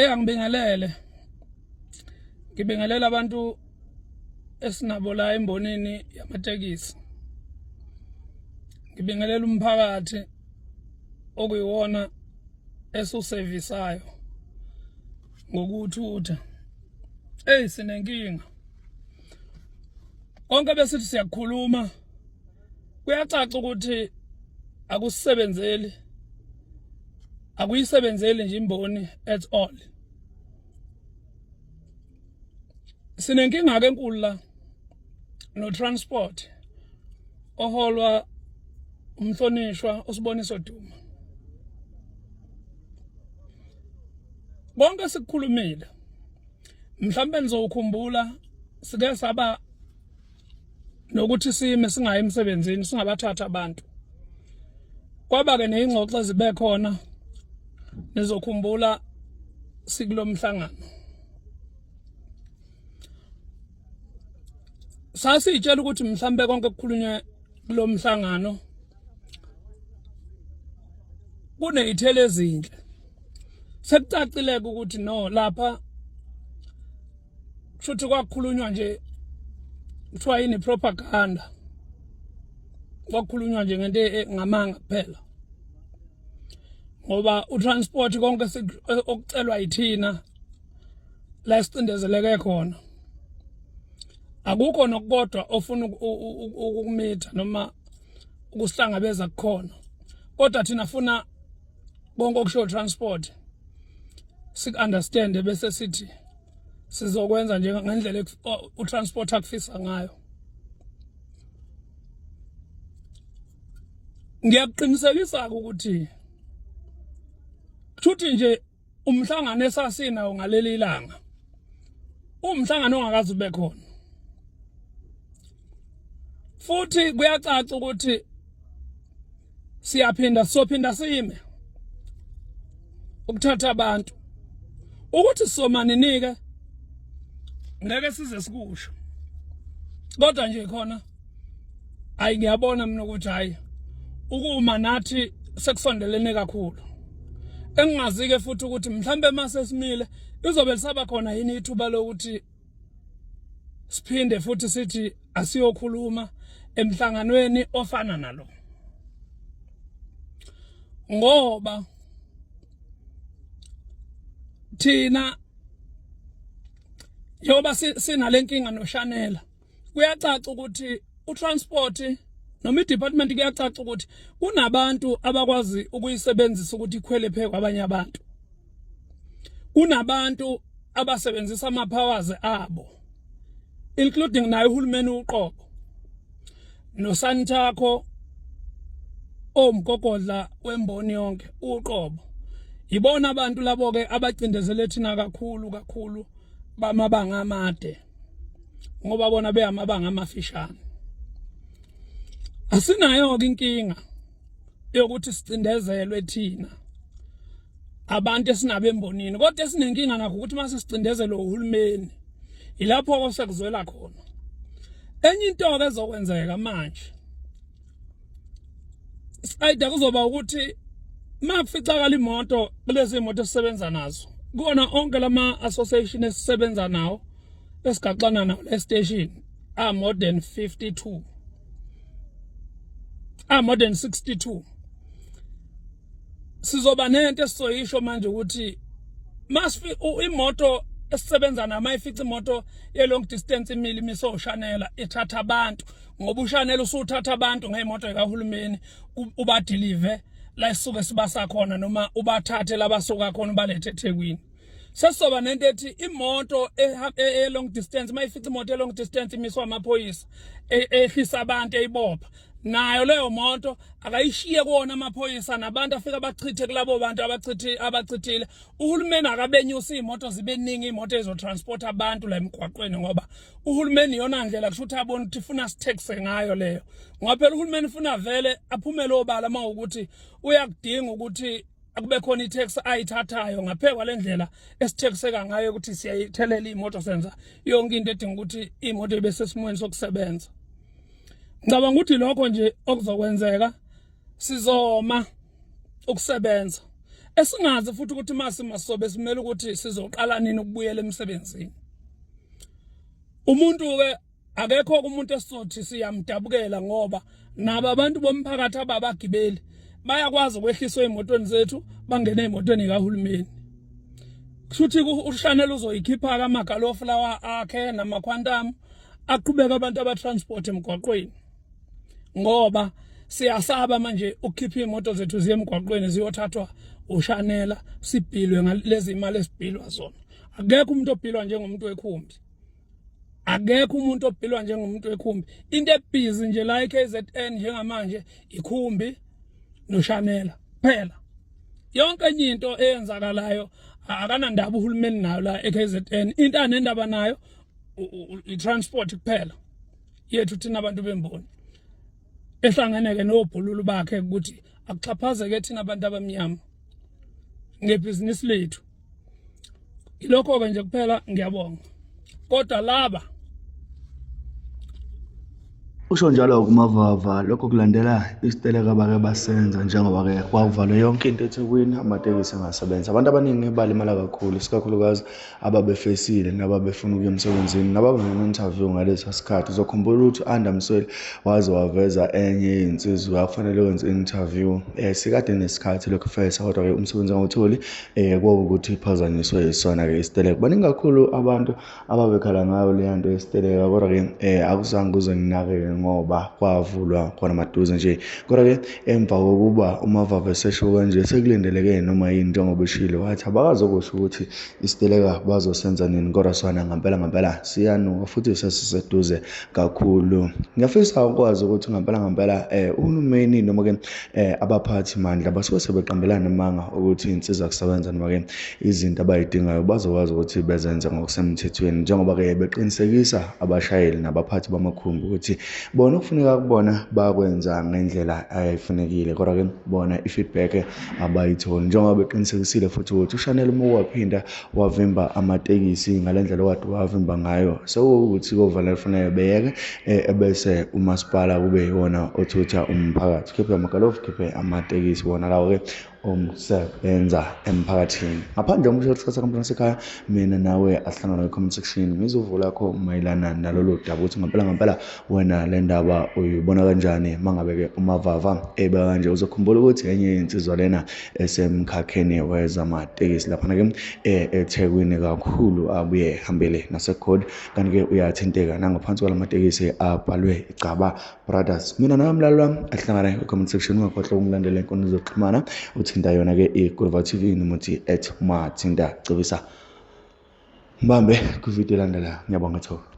Angibingelele. Ngibingelela abantu esinabo la embonini yamatekisi. Ngibingelela umphakathi okuyiwona esuserviceayo ngokuthutha. Sinenkinga. Konke besithi siyakhuluma kuyacaca ukuthi akusebenzeli. Akuyisebenzeli nje imboni at all. Sinenkinga ke enkulu la no transport oholwa umhlonishwa uSiboniso Duma. Bonke sikukhulumile. Mhlambe nizokukhumbula sike saba nokuthi sime singayi emsebenzini singabathatha abantu. Kwaba ke nezingxoxo zibe khona nizokhumbula sikulomhlangano. Sasitshela ukuthi mhlambe konke kukhulunywe kulomhlangano kunezithelo ezinhle. Sekucacile ukuthi no lapha futhi kwakhulunywa nje kuthiwa yini propaganda. Kwakhulunywa nje ngento engamanga kuphela. Ngoba utransport konke okucelwa yithina la sicindezeleke khona. Akukho nokukodwa ofuna ukukumitha noma ukusihlangabeza kukhona. Kodwa thina funa konke okusho transport sikunderstand bese sithi sizokwenza nje ngendlela utransport akufisa ngayo. Ngiyakuqinisekisa ukuthi futhi nje umhlangano esasinawo ngaleli ilanga umhlangano ongakazi ube khona. Futhi kuyacaca ukuthi sophinda sime ukuthatha abantu ukuthi sizomaninike ngeke size sikusho. Kodwa nje khona ngiyabona mina ukuthi hayi ukuma nathi sekusondelene kakhulu. Engingazike futhi ukuthi mhlambe mase simile izobe lisaba khona yini ithuba lokuthi siphinde futhi sithi asiyokhuluma emhlanganweni ofana nalo. Ngoba thina yoba sinalenkinga noShanela kuyacaca ukuthi utransport noma idepartment kuyacaca ukuthi kunabantu abakwazi ukuyisebenzisa ukuthi ikhwele phe kwabanye abantu. Kunabantu abasebenzisa amapowers abo including naye uhulumeni uqobo noSantakho omgogodla wemboni yonke uqobo. Yibona abantu labo ke abacindezele thina kakhulu bamabanga amade ngoba bona beyamabanga amafishane. Asinayo inkinga yokuthi sicindezelwe thina abantu esinabe embonini kodwa esinenkinga nakho ukuthi mase sicindezelwe uhulumeni ilapho osekuzwela khona. Enye into ke ezokwenzeka manje sayida kuzoba ukuthi makuficakala imoto kulezi imoto esisebenza nazo kuona onke lama association esisebenza nawo esigaxana nawo le station more than 52 more than 62. Sizoba nento esizoyisho manje ukuthi imoto esisebenza nayo mayifica imoto ye long distance imili imiso uShanela ithatha abantu ngoba uShanela usuthatha abantu ngeimoto ekahulumeni ubadeliver la isuke sibasa khona noma ubathathe labasuka khona ubalethe eThekwini. Sesizoba nento ethi imoto e long distance mayifica imoto e long distance imiswa amaphoyisa ehlisa abantu eyibopha nayo leyo moto akayishiye kuona amaphoyisa nabantu afika bachithe kulabo bantu abachithile. Uhulumeni akabenyusa imoto zibeningi imoto ezotransport abantu la emgwaqweni ngoba uhulumeni yona ndlela kusho ukuthi abona ukuthi ufuna sitaxe ngayo leyo. Ngoba phela uhulumeni ufuna vele aphumele obala mawukuthi uyakudinga ukuthi akube khona itax ayithathayo ngaphekwa lendlela esitaxeka ngayo ukuthi siyayithelela imoto senza yonke into edinga ukuthi imoto ibe sesimweni sokusebenza. Ngicabanga ukuthi lokho nje okuzokwenzeka sizoma ukusebenza esingazi futhi ukuthi masimasobe simele ukuthi sizoqala nini ukubuyela emsebenzini. Umuntu ke akekho umuntu esizothi siyamdabukela ngoba nabo abantu bomphakathi ababagibeli bayakwazi ukwehliswa emotweni zethu bangena emotweni kahulumeni. Kushuthi uShanel uzoyikhipha amagalofu lawa akhe namaquantum aqhubeka abantu abatransport emgwaqweni. Ngoba siyasaba manje ukukhipha imoto zethu ziye emgwaqweni ziyothathwa uShanel sibhilwe ngalezi imali esibhilwa zona. Akekho umuntu obhilwa njengomuntu wekhumbi. Akekho umuntu obhilwa njengomuntu wekhumbi. Into ebhizi nje la eKZN njengamanje ikhumbi noShanel phela. Yonke enye into eyenzakalayo akanandaba uhulumeni nayo la eKZN. Into anendaba nayo i-transport kuphela yethu thina abantu bemboni. Ehlangeneke nobhululu bakhe ukuthi akuxhaphazeke thina abantu abamnyama ngebhizinisi lethu. Ilokho ke nje kuphela ngiyabonga. Kodwa laba Usho njalo kumavava lokho kulandela isiteleka bake basenza njengoba ke kwakuvalwa yonke into eThekwini amatekisi engasebenzi. Abantu abaningi balimala kakhulu isikakhulukazi ababefesile nababefuna ukuya emsebenzini nababene-interview ngalesi sikhathi. Uzokhumbula ukuthi uAndamsweli waze waveza enye insizwa akufanele wenze interview sikade nesikhathi lokufesa kodwa ke umsebenzi angawutholi kwakukuthi iphazanyiswe yisona ke isiteleka. Baningi kakhulu abantu ababekhala ngayo le nto yesiteleka kodwa ke akuzange kuze nginake ngoba kwavulwa khona maduze nje. Kodwa ke emva kokuba umavava esesho kanje sekulindeleke noma yini njengoba eshilo wathi abakazokusho ukuthi isiteleka bazosenza nini kodwa sona ngempela siyanuka futhi sesiseduze kakhulu. Ngiyafisa ukwazi ukuthi ngempela uhulumeni noma ke abaphathi mandla basuke sebeqambelana amanga ukuthi insiza kusebenza noma ke izinto abayidingayo bazokwazi ukuthi bezenze ngokusemthethweni njengoba ke beqinisekisa abashayeli nabaphathi bamakhumbi ukuthi bona kufuneka kubona bakwenza ngendlela ayifunekile. Kodwa ke bona ifeedback abayitholi njengoba beqinisekisile futhi ukuthi uShanel uma waphinda wavimba amatekisi ngalendlela okade wavimba ngayo sekuwukuthi kovala kufanele beyeke ebese umasipala kube yiwona othutha umphakathi. Khiphe amagalofu khiphe amatekisi wona lawo ke omsebenza emphakathini. Ngaphandle komusho ukuthatha komphakathi ekhaya mina nawe asihlangana kwi-comment section ngizovula kho mayelana nalolu daba ukuthi ngempela wena le ndaba uyibona kanjani mangabe ke umavava eba kanje. Uzokhumbula ukuthi enye insizwa lena esemkhakheni wezamatekisi lapha ke eThekwini kakhulu abuye hambele naseCode kanti ke uyathinteka nangaphansi kwalamatekisi abhalwe Igcaba Brothers. Mina nami mlaleli wami asihlangana kwi-comment section ungakhohlwa ukungilandela inkundla zokuxhumana uthinta yona ke iGuluva TV nomuthi @mathinta cebisa mbambe ku video landela. Ngiyabonga.